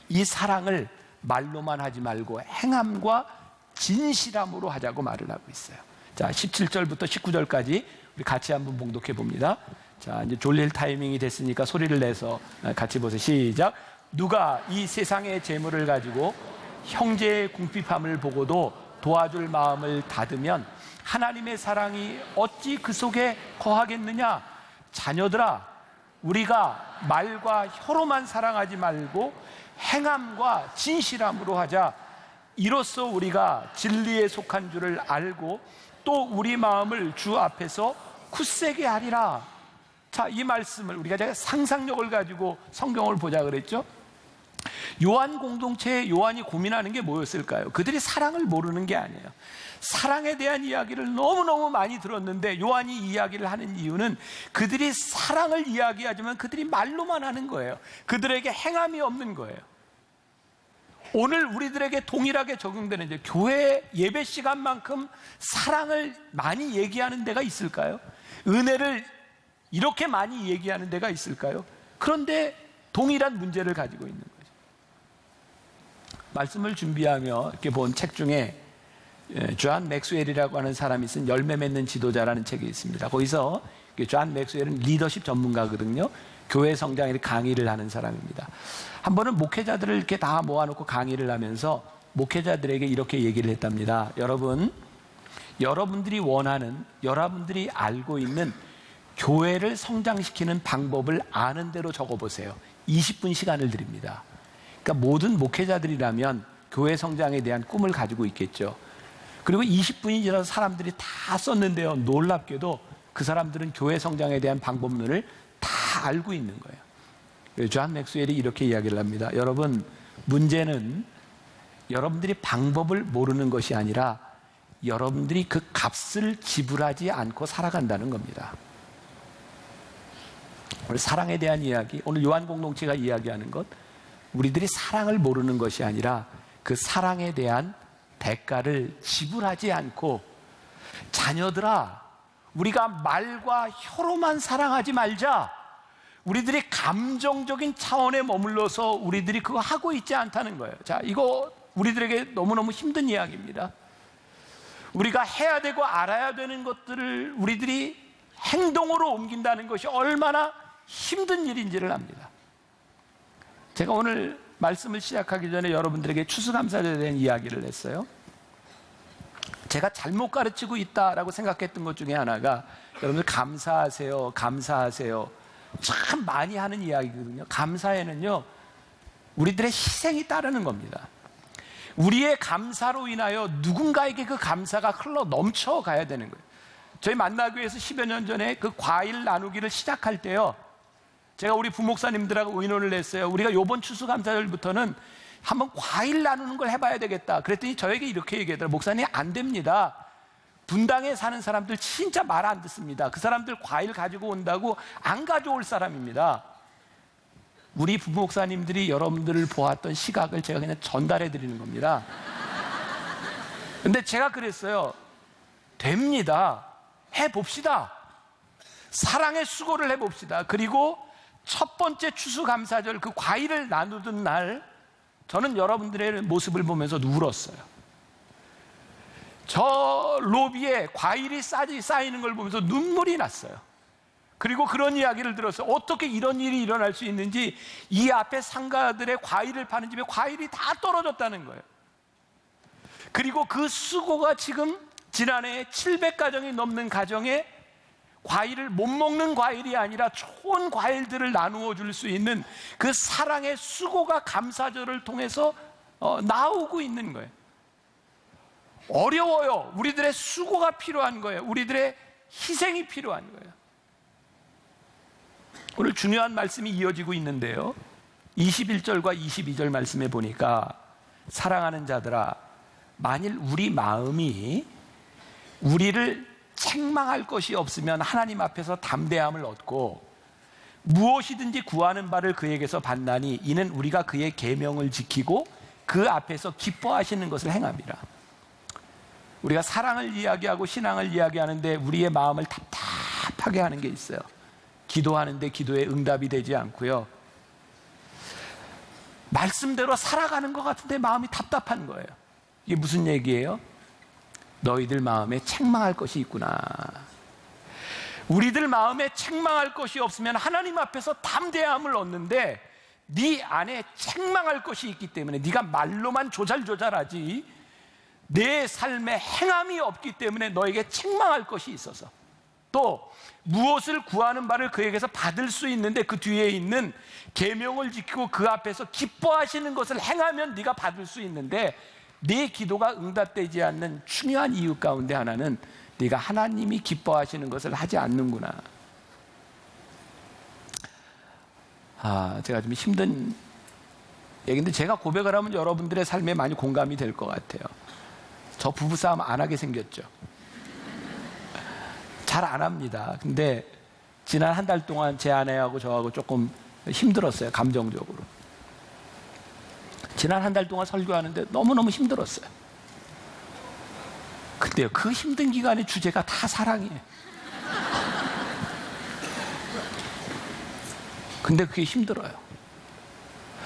이 사랑을 말로만 하지 말고 행함과 진실함으로 하자고 말을 하고 있어요. 자, 17절부터 19절까지 우리 같이 한번 봉독해 봅니다. 자, 이제 졸릴 타이밍이 됐으니까 소리를 내서 같이 보세요. 시작. 누가 이 세상의 재물을 가지고 형제의 궁핍함을 보고도 도와줄 마음을 닫으면 하나님의 사랑이 어찌 그 속에 거하겠느냐? 자녀들아, 우리가 말과 혀로만 사랑하지 말고 행함과 진실함으로 하자. 이로써 우리가 진리에 속한 줄을 알고 또 우리 마음을 주 앞에서 굳세게 하리라. 자, 이 말씀을 우리가 상상력을 가지고 성경을 보자 그랬죠. 요한 공동체에 요한이 고민하는 게 뭐였을까요? 그들이 사랑을 모르는 게 아니에요. 사랑에 대한 이야기를 너무너무 많이 들었는데 요한이 이야기를 하는 이유는 그들이 사랑을 이야기하지만 그들이 말로만 하는 거예요. 그들에게 행함이 없는 거예요. 오늘 우리들에게 동일하게 적용되는 이제 교회 예배 시간만큼 사랑을 많이 얘기하는 데가 있을까요? 은혜를 이렇게 많이 얘기하는 데가 있을까요? 그런데 동일한 문제를 가지고 있는 거죠. 말씀을 준비하며 이렇게 본 책 중에 존 맥스웰이라고 하는 사람이 쓴 열매 맺는 지도자라는 책이 있습니다. 거기서 존 맥스웰은 리더십 전문가거든요. 교회 성장에 강의를 하는 사람입니다. 한 번은 목회자들을 이렇게 다 모아놓고 강의를 하면서 목회자들에게 이렇게 얘기를 했답니다. 여러분들이 원하는, 여러분들이 알고 있는 교회를 성장시키는 방법을 아는 대로 적어보세요. 20분 시간을 드립니다. 그러니까 모든 목회자들이라면 교회 성장에 대한 꿈을 가지고 있겠죠. 그리고 20분이 지나서 사람들이 다 썼는데요. 놀랍게도 그 사람들은 교회 성장에 대한 방법론을 다 알고 있는 거예요. 존 맥스웰이 이렇게 이야기를 합니다. 여러분, 문제는 여러분들이 방법을 모르는 것이 아니라 여러분들이 그 값을 지불하지 않고 살아간다는 겁니다. 오늘 사랑에 대한 이야기, 오늘 요한 공동체가 이야기하는 것, 우리들이 사랑을 모르는 것이 아니라 그 사랑에 대한 대가를 지불하지 않고, 자녀들아, 우리가 말과 혀로만 사랑하지 말자. 우리들이 감정적인 차원에 머물러서 우리들이 그거 하고 있지 않다는 거예요. 자, 이거 우리들에게 너무너무 힘든 이야기입니다. 우리가 해야 되고 알아야 되는 것들을 우리들이 행동으로 옮긴다는 것이 얼마나 힘든 일인지를 압니다. 제가 오늘 말씀을 시작하기 전에 여러분들에게 추수감사절에 대한 이야기를 했어요. 제가 잘못 가르치고 있다라고 생각했던 것 중에 하나가, 여러분들 감사하세요, 감사하세요, 참 많이 하는 이야기거든요. 감사에는요, 우리들의 희생이 따르는 겁니다. 우리의 감사로 인하여 누군가에게 그 감사가 흘러 넘쳐가야 되는 거예요. 저희 만나교회에서 10여 년 전에 그 과일 나누기를 시작할 때요, 제가 우리 부목사님들하고 의논을 했어요. 우리가 이번 추수감사절부터는 한번 과일 나누는 걸 해봐야 되겠다. 그랬더니 저에게 이렇게 얘기하더라고요. 목사님, 안 됩니다. 분당에 사는 사람들 진짜 말 안 듣습니다. 그 사람들 과일 가지고 온다고 안 가져올 사람입니다. 우리 부목사님들이 여러분들을 보았던 시각을 제가 그냥 전달해 드리는 겁니다. 근데 제가 그랬어요. 됩니다. 해봅시다. 사랑의 수고를 해봅시다. 그리고 첫 번째 추수감사절 그 과일을 나누던 날, 저는 여러분들의 모습을 보면서 울었어요. 저 로비에 과일이 쌓이는 걸 보면서 눈물이 났어요. 그리고 그런 이야기를 들었어요. 어떻게 이런 일이 일어날 수 있는지, 이 앞에 상가들의 과일을 파는 집에 과일이 다 떨어졌다는 거예요. 그리고 그 수고가 지금 지난해 700가정이 넘는 가정에 과일을 못 먹는 과일이 아니라 좋은 과일들을 나누어 줄 수 있는 그 사랑의 수고가 감사절을 통해서 나오고 있는 거예요. 어려워요. 우리들의 수고가 필요한 거예요. 우리들의 희생이 필요한 거예요. 오늘 중요한 말씀이 이어지고 있는데요. 21절과 22절 말씀에 보니까 사랑하는 자들아, 만일 우리 마음이 우리를 책망할 것이 없으면 하나님 앞에서 담대함을 얻고 무엇이든지 구하는 바를 그에게서 받나니 이는 우리가 그의 계명을 지키고 그 앞에서 기뻐하시는 것을 행함이라. 우리가 사랑을 이야기하고 신앙을 이야기하는데 우리의 마음을 답답하게 하는 게 있어요. 기도하는데 기도에 응답이 되지 않고요, 말씀대로 살아가는 것 같은데 마음이 답답한 거예요. 이게 무슨 얘기예요? 너희들 마음에 책망할 것이 있구나. 우리들 마음에 책망할 것이 없으면 하나님 앞에서 담대함을 얻는데 네 안에 책망할 것이 있기 때문에, 네가 말로만 조잘조잘하지 내 삶에 행함이 없기 때문에 너에게 책망할 것이 있어서, 또 무엇을 구하는 바를 그에게서 받을 수 있는데 그 뒤에 있는 계명을 지키고 그 앞에서 기뻐하시는 것을 행하면 네가 받을 수 있는데, 네 기도가 응답되지 않는 중요한 이유 가운데 하나는 네가 하나님이 기뻐하시는 것을 하지 않는구나. 제가 좀 힘든 얘기인데 제가 고백을 하면 여러분들의 삶에 많이 공감이 될 것 같아요. 저 부부싸움 안 하게 생겼죠. 잘 안 합니다. 근데 지난 한 달 동안 제 아내하고 저하고 조금 힘들었어요, 감정적으로. 지난 한 달 동안 설교하는데 너무너무 힘들었어요. 근데요, 그 힘든 기간의 주제가 다 사랑이에요. 근데 그게 힘들어요.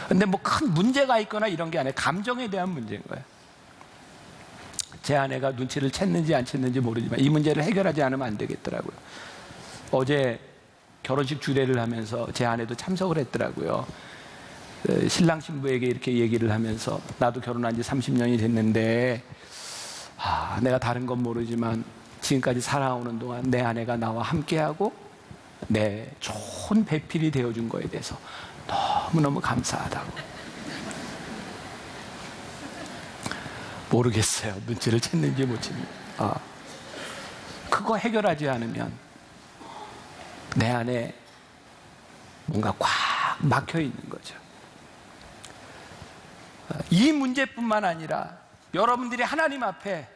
근데 뭐 큰 문제가 있거나 이런 게 아니에요. 감정에 대한 문제인 거예요. 제 아내가 눈치를 챘는지 안 챘는지 모르지만 이 문제를 해결하지 않으면 안 되겠더라고요. 어제 결혼식 주례를 하면서 제 아내도 참석을 했더라고요. 신랑 신부에게 이렇게 얘기를 하면서, 나도 결혼한 지 30년이 됐는데 내가 다른 건 모르지만 지금까지 살아오는 동안 내 아내가 나와 함께하고 내 좋은 배필이 되어준 거에 대해서 너무너무 감사하다고. 모르겠어요, 눈치를 챘는지 못 챘는지. 그거 해결하지 않으면 내 안에 뭔가 꽉 막혀 있는 거죠. 이 문제뿐만 아니라 여러분들이 하나님 앞에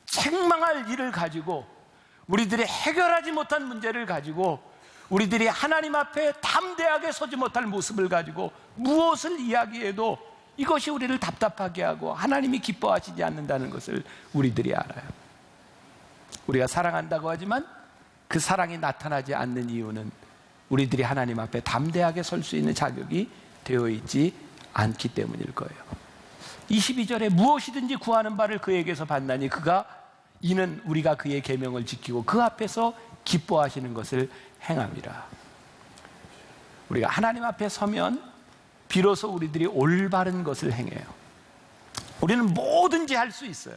책망할 일을 가지고, 우리들이 해결하지 못한 문제를 가지고, 우리들이 하나님 앞에 담대하게 서지 못할 모습을 가지고 무엇을 이야기해도 이것이 우리를 답답하게 하고 하나님이 기뻐하시지 않는다는 것을 우리들이 알아요. 우리가 사랑한다고 하지만 그 사랑이 나타나지 않는 이유는 우리들이 하나님 앞에 담대하게 설 수 있는 자격이 되어 있지 않기 때문일 거예요. 22절에 무엇이든지 구하는 바를 그에게서 받나니 이는 우리가 그의 계명을 지키고 그 앞에서 기뻐하시는 것을 행함이라. 우리가 하나님 앞에 서면 비로소 우리들이 올바른 것을 행해요. 우리는 뭐든지 할 수 있어요.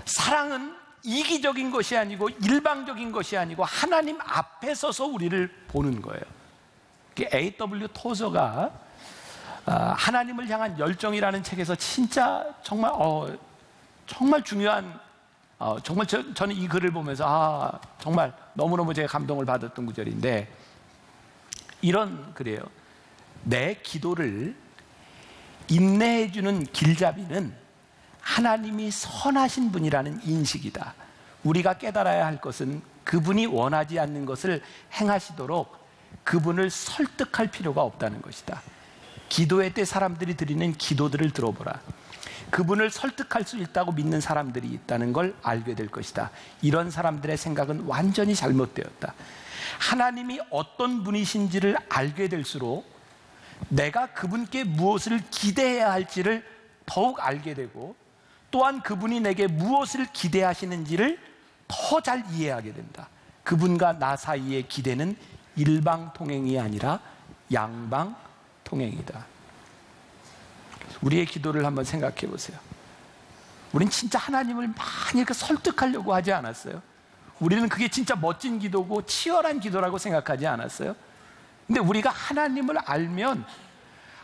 사랑은 이기적인 것이 아니고 일방적인 것이 아니고 하나님 앞에 서서 우리를 보는 거예요. A.W. 토저가 하나님을 향한 열정이라는 책에서 진짜 정말 중요한, 정말 저는 이 글을 보면서 정말 너무너무 제가 감동을 받았던 구절인데, 이런 글이에요. 내 기도를 인내해주는 길잡이는 하나님이 선하신 분이라는 인식이다. 우리가 깨달아야 할 것은 그분이 원하지 않는 것을 행하시도록 그분을 설득할 필요가 없다는 것이다. 기도회 때 사람들이 드리는 기도들을 들어보라. 그분을 설득할 수 있다고 믿는 사람들이 있다는 걸 알게 될 것이다. 이런 사람들의 생각은 완전히 잘못되었다. 하나님이 어떤 분이신지를 알게 될수록 내가 그분께 무엇을 기대해야 할지를 더욱 알게 되고, 또한 그분이 내게 무엇을 기대하시는지를 더 잘 이해하게 된다. 그분과 나 사이의 기대는 일방통행이 아니라 양방통행이다. 우리의 기도를 한번 생각해 보세요. 우린 진짜 하나님을 많이 이렇게 설득하려고 하지 않았어요? 우리는 그게 진짜 멋진 기도고 치열한 기도라고 생각하지 않았어요? 근데 우리가 하나님을 알면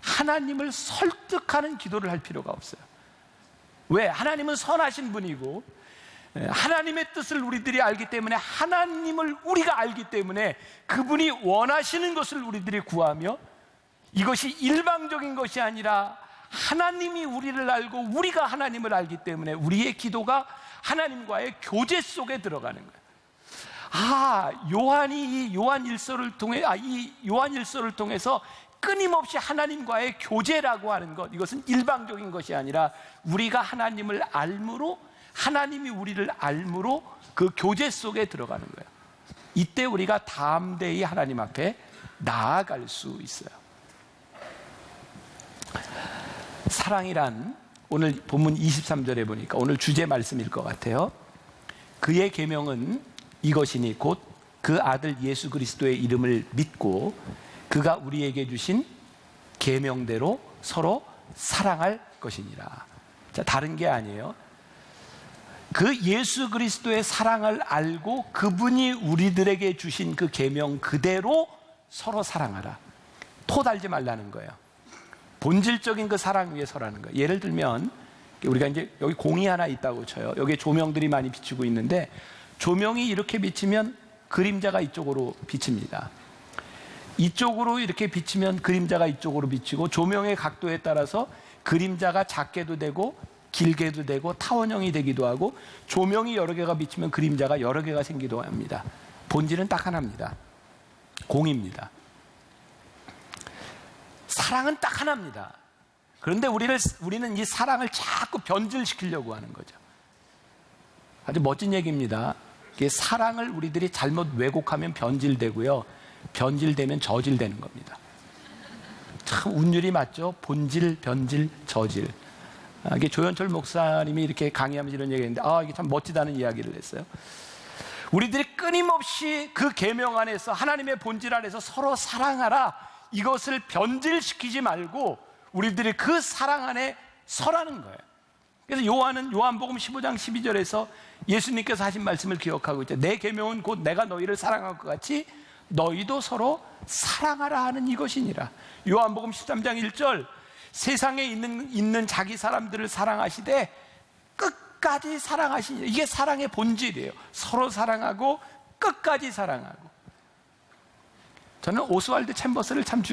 하나님을 설득하는 기도를 할 필요가 없어요. 왜? 하나님은 선하신 분이고 하나님의 뜻을 우리들이 알기 때문에, 하나님을 우리가 알기 때문에 그분이 원하시는 것을 우리들이 구하며, 이것이 일방적인 것이 아니라 하나님이 우리를 알고 우리가 하나님을 알기 때문에 우리의 기도가 하나님과의 교제 속에 들어가는 거예요. 요한이 이 요한일서를 통해서 끊임없이 하나님과의 교제라고 하는 것, 이것은 일방적인 것이 아니라 우리가 하나님을 알므로, 하나님이 우리를 알므로 그 교제 속에 들어가는 거예요. 이때 우리가 담대히 하나님 앞에 나아갈 수 있어요. 사랑이란, 오늘 본문 23절에 보니까 오늘 주제 말씀일 것 같아요. 그의 계명은 이것이니 곧 그 아들 예수 그리스도의 이름을 믿고 그가 우리에게 주신 계명대로 서로 사랑할 것이니라. 자, 다른 게 아니에요. 그 예수 그리스도의 사랑을 알고 그분이 우리들에게 주신 그 계명 그대로 서로 사랑하라. 토 달지 말라는 거예요. 본질적인 그 사랑 위에 서라는 거예요. 예를 들면 우리가 이제 여기 공이 하나 있다고 쳐요. 여기에 조명들이 많이 비추고 있는데, 조명이 이렇게 비치면 그림자가 이쪽으로 비칩니다. 이쪽으로 이렇게 비치면 그림자가 이쪽으로 비치고, 조명의 각도에 따라서 그림자가 작게도 되고 길게도 되고 타원형이 되기도 하고, 조명이 여러 개가 비치면 그림자가 여러 개가 생기기도 합니다. 본질은 딱 하나입니다. 공입니다. 사랑은 딱 하나입니다. 그런데 우리는 이 사랑을 자꾸 변질시키려고 하는 거죠. 아주 멋진 얘기입니다. 사랑을 우리들이 잘못 왜곡하면 변질되고요, 변질되면 저질되는 겁니다. 참 운율이 맞죠? 본질, 변질, 저질. 이게 조현철 목사님이 이렇게 강의하면서 이런 얘기했는데, 이게 참 멋지다는 이야기를 했어요. 우리들이 끊임없이 그 계명 안에서, 하나님의 본질 안에서 서로 사랑하라, 이것을 변질시키지 말고 우리들이 그 사랑 안에 서라는 거예요. 그래서 요한복음 15장 12절에서 예수님께서 하신 말씀을 기억하고 있죠. 내 계명은 곧 내가 너희를 사랑할 것 같이 너희도 서로 사랑하라 하는 이것이니라. 요한복음 13장 1절, 세상에 있는 자기 사람들을 사랑하시되 끝까지 사랑하시니라. 이게 사랑의 본질이에요. 서로 사랑하고 끝까지 사랑하고. 저는 오스왈드 챔버스를 참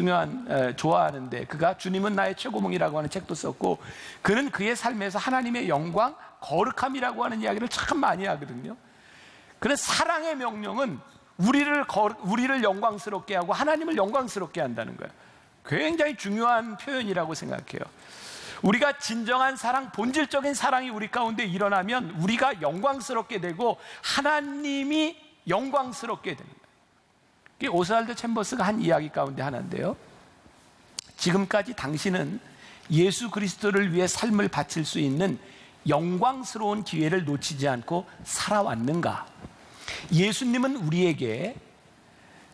좋아하는데, 그가 주님은 나의 최고봉이라고 하는 책도 썼고, 그는 그의 삶에서 하나님의 영광, 거룩함이라고 하는 이야기를 참 많이 하거든요. 그런 사랑의 명령은 우리를 영광스럽게 하고 하나님을 영광스럽게 한다는 거예요. 굉장히 중요한 표현이라고 생각해요. 우리가 진정한 사랑, 본질적인 사랑이 우리 가운데 일어나면 우리가 영광스럽게 되고 하나님이 영광스럽게 됩니다. 이게 오스왈드 챔버스가 한 이야기 가운데 하나인데요. 지금까지 당신은 예수 그리스도를 위해 삶을 바칠 수 있는 영광스러운 기회를 놓치지 않고 살아왔는가? 예수님은 우리에게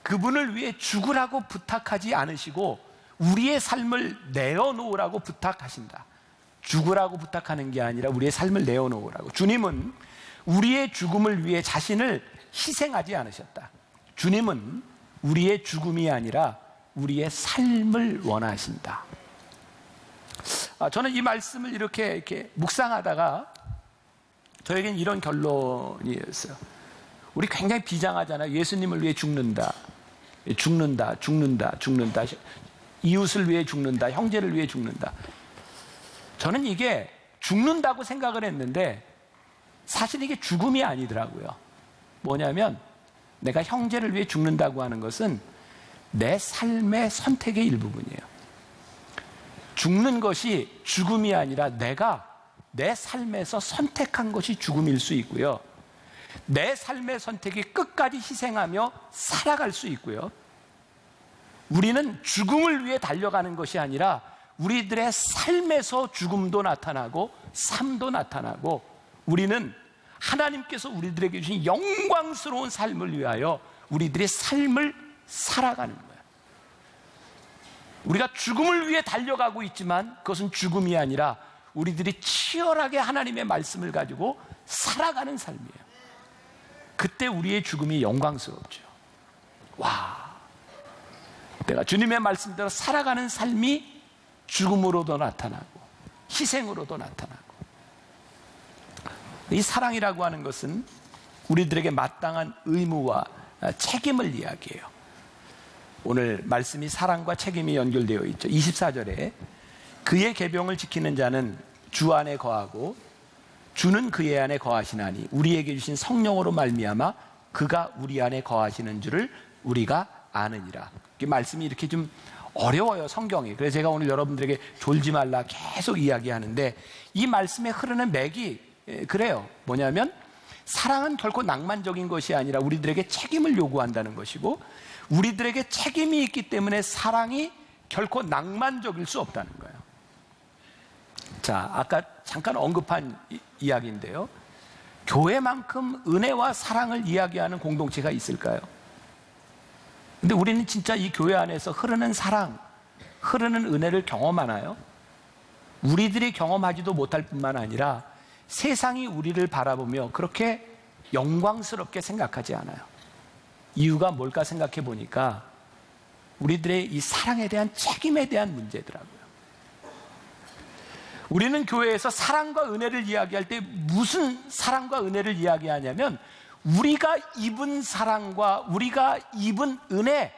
그분을 위해 죽으라고 부탁하지 않으시고 우리의 삶을 내어놓으라고 부탁하신다. 죽으라고 부탁하는 게 아니라 우리의 삶을 내어놓으라고. 주님은 우리의 죽음을 위해 자신을 희생하지 않으셨다. 주님은 우리의 죽음이 아니라 우리의 삶을 원하신다. 저는 이 말씀을 이렇게 묵상하다가 저에겐 이런 결론이었어요. 우리 굉장히 비장하잖아요. 예수님을 위해 죽는다. 이웃을 위해 죽는다. 형제를 위해 죽는다. 저는 이게 죽는다고 생각을 했는데 사실 이게 죽음이 아니더라고요. 뭐냐면 내가 형제를 위해 죽는다고 하는 것은 내 삶의 선택의 일부분이에요. 죽는 것이 죽음이 아니라 내가 내 삶에서 선택한 것이 죽음일 수 있고요. 내 삶의 선택이 끝까지 희생하며 살아갈 수 있고요. 우리는 죽음을 위해 달려가는 것이 아니라 우리들의 삶에서 죽음도 나타나고 삶도 나타나고, 우리는 하나님께서 우리들에게 주신 영광스러운 삶을 위하여 우리들의 삶을 살아가는 거예요. 우리가 죽음을 위해 달려가고 있지만 그것은 죽음이 아니라 우리들이 치열하게 하나님의 말씀을 가지고 살아가는 삶이에요. 그때 우리의 죽음이 영광스럽죠. 와, 내가 주님의 말씀대로 살아가는 삶이 죽음으로도 나타나고 희생으로도 나타나고. 이 사랑이라고 하는 것은 우리들에게 마땅한 의무와 책임을 이야기해요. 오늘 말씀이 사랑과 책임이 연결되어 있죠. 24절에 그의 계명을 지키는 자는 주 안에 거하고 주는 그의 안에 거하시나니 우리에게 주신 성령으로 말미암아 그가 우리 안에 거하시는 줄을 우리가 아느니라. 이 말씀이 이렇게 좀 어려워요, 성경이. 그래서 제가 오늘 여러분들에게 졸지 말라 계속 이야기하는데 이 말씀에 흐르는 맥이 그래요. 뭐냐면 사랑은 결코 낭만적인 것이 아니라 우리들에게 책임을 요구한다는 것이고 우리들에게 책임이 있기 때문에 사랑이 결코 낭만적일 수 없다는 거예요. 자, 아까 잠깐 언급한 이야기인데요. 교회만큼 은혜와 사랑을 이야기하는 공동체가 있을까요? 근데 우리는 진짜 이 교회 안에서 흐르는 사랑, 흐르는 은혜를 경험하나요? 우리들이 경험하지도 못할 뿐만 아니라 세상이 우리를 바라보며 그렇게 영광스럽게 생각하지 않아요. 이유가 뭘까 생각해 보니까 우리들의 이 사랑에 대한 책임에 대한 문제더라고요. 우리는 교회에서 사랑과 은혜를 이야기할 때 무슨 사랑과 은혜를 이야기하냐면 우리가 입은 사랑과 우리가 입은 은혜,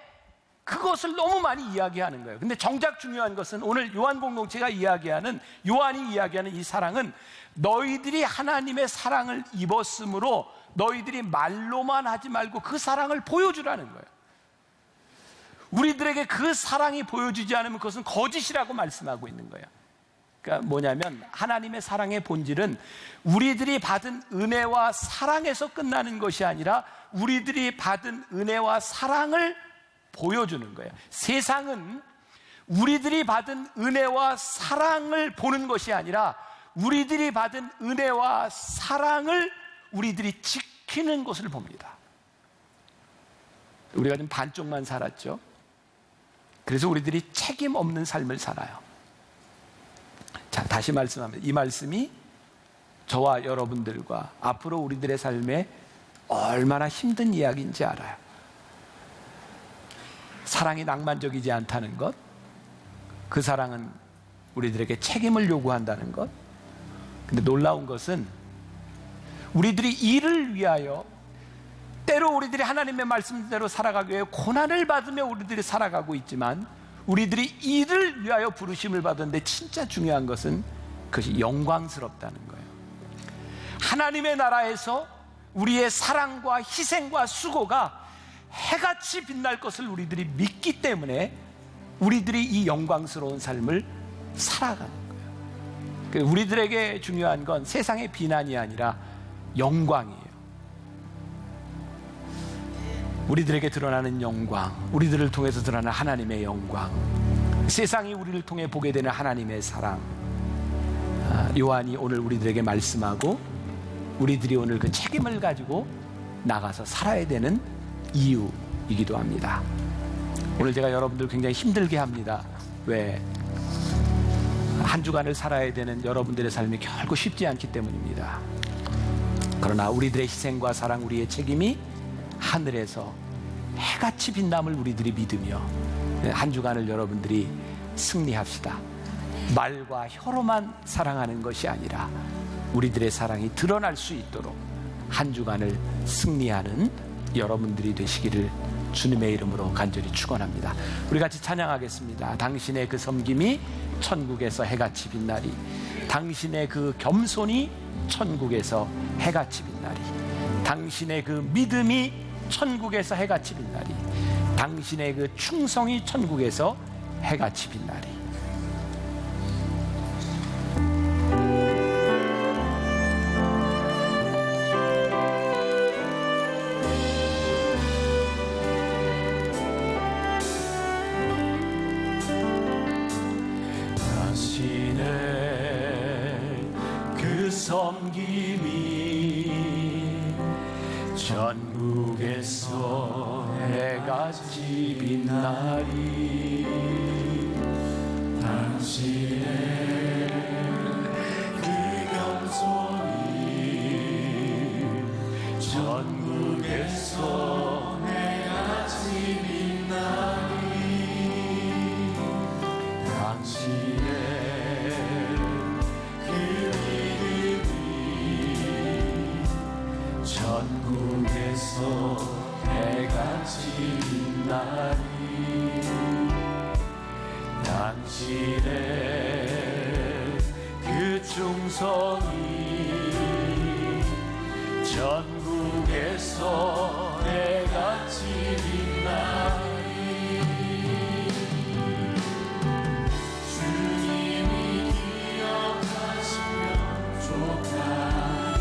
그것을 너무 많이 이야기하는 거예요. 근데 정작 중요한 것은 오늘 요한 공동체가 이야기하는, 요한이 이야기하는 이 사랑은 너희들이 하나님의 사랑을 입었으므로 너희들이 말로만 하지 말고 그 사랑을 보여주라는 거예요. 우리들에게 그 사랑이 보여주지 않으면 그것은 거짓이라고 말씀하고 있는 거예요. 그러니까 뭐냐면 하나님의 사랑의 본질은 우리들이 받은 은혜와 사랑에서 끝나는 것이 아니라 우리들이 받은 은혜와 사랑을 보여주는 거예요. 세상은 우리들이 받은 은혜와 사랑을 보는 것이 아니라 우리들이 받은 은혜와 사랑을 우리들이 지키는 것을 봅니다. 우리가 좀 반쪽만 살았죠. 그래서 우리들이 책임 없는 삶을 살아요. 자, 다시 말씀합니다. 이 말씀이 저와 여러분들과 앞으로 우리들의 삶에 얼마나 힘든 이야기인지 알아요. 사랑이 낭만적이지 않다는 것, 그 사랑은 우리들에게 책임을 요구한다는 것. 근데 놀라운 것은 우리들이 이를 위하여, 때로 우리들이 하나님의 말씀대로 살아가기 위해 고난을 받으며 우리들이 살아가고 있지만 우리들이 이를 위하여 부르심을 받았는데 진짜 중요한 것은 그것이 영광스럽다는 거예요. 하나님의 나라에서 우리의 사랑과 희생과 수고가 해같이 빛날 것을 우리들이 믿기 때문에 우리들이 이 영광스러운 삶을 살아가는 거예요. 우리들에게 중요한 건 세상의 비난이 아니라 영광이에요. 우리들에게 드러나는 영광, 우리들을 통해서 드러나는 하나님의 영광, 세상이 우리를 통해 보게 되는 하나님의 사랑. 요한이 오늘 우리들에게 말씀하고 우리들이 오늘 그 책임을 가지고 나가서 살아야 되는 이유이기도 합니다. 오늘 제가 여러분들 굉장히 힘들게 합니다. 왜? 한 주간을 살아야 되는 여러분들의 삶이 결코 쉽지 않기 때문입니다. 그러나 우리들의 희생과 사랑, 우리의 책임이 하늘에서 해같이 빛남을 우리들이 믿으며 한 주간을 여러분들이 승리합시다. 말과 혀로만 사랑하는 것이 아니라 우리들의 사랑이 드러날 수 있도록 한 주간을 승리하는 여러분들이 되시기를 주님의 이름으로 간절히 축원합니다. 우리 같이 찬양하겠습니다. 당신의 그 섬김이 천국에서 해같이 빛나리, 당신의 그 겸손이 천국에서 해같이 빛나리, 당신의 그 믿음이 천국에서 해같이 빛나리, 당신의 그 충성이 천국에서 해같이 빛나리. 당신의 그 섬김이 천국에서 해같이 빛나리, 당신의 그 겸손이 천국에서 해같이 빛나리, 당신의 그 믿음이 전국에서 해가 지는 날이 당신의 그 충성이 전국에서 해가 지는 날이 주님이 기억하시면 좋다니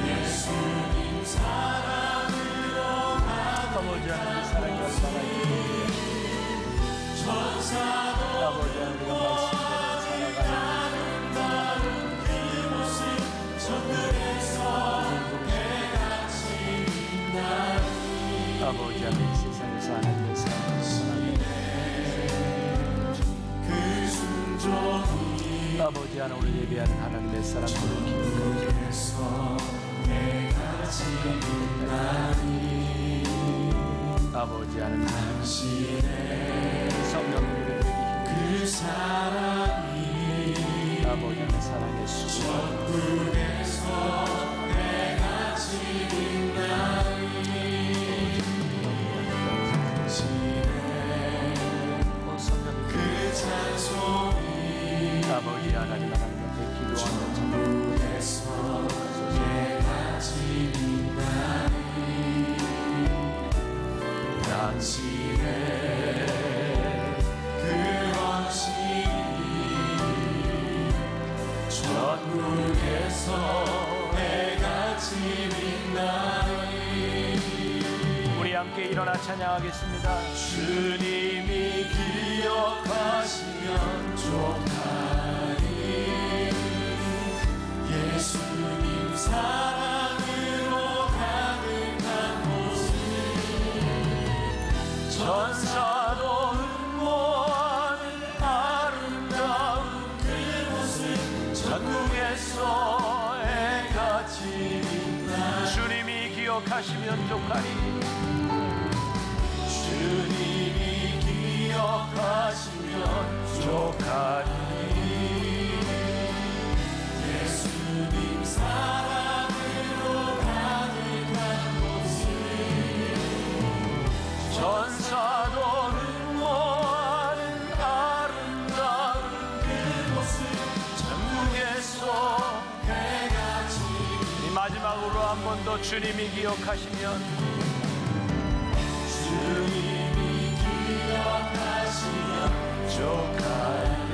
예수님 사랑으로 아버지 하나님 사랑이 얼마나 천사도 아버지 하나님 말씀대로 살아가는 그 모습 전국에서 해가 지는 날이 아버지 하나님 세상에서 하나님의 사랑을 그 순종이 아버지 하나 오늘 예배하는 하나님의 사랑 전국에서 해가 지는 날이 아버지 하나님 당신의 성령님의 그 사랑이 아버지 하나님 사랑의 수 전국에서 해가 지는 날이 그 찬송이 아버지 하나님 하나님한테 기도하는 전국에서 해가 지는 날이 당신의 그 헌신이 전국에서 해가 지는 날이 우리 함께 일어나 찬양하겠습니다. 주님이 기억하시면 좋다니 예수님 사랑으로 가득한 모습 천사도 응모하는 아름다운 그 모습 전국에서 해가 지는 날 주님이 기억하시면 좋다니 주님이 기억하시면 좋다니 예수님 사랑으로 가득한 모습 전사도 응모하는 아름다운 그 모습 전국에서 해가 지는 마지막으로 한 번 더 주님이 기억하시면 주님이 기억하시면 좋아요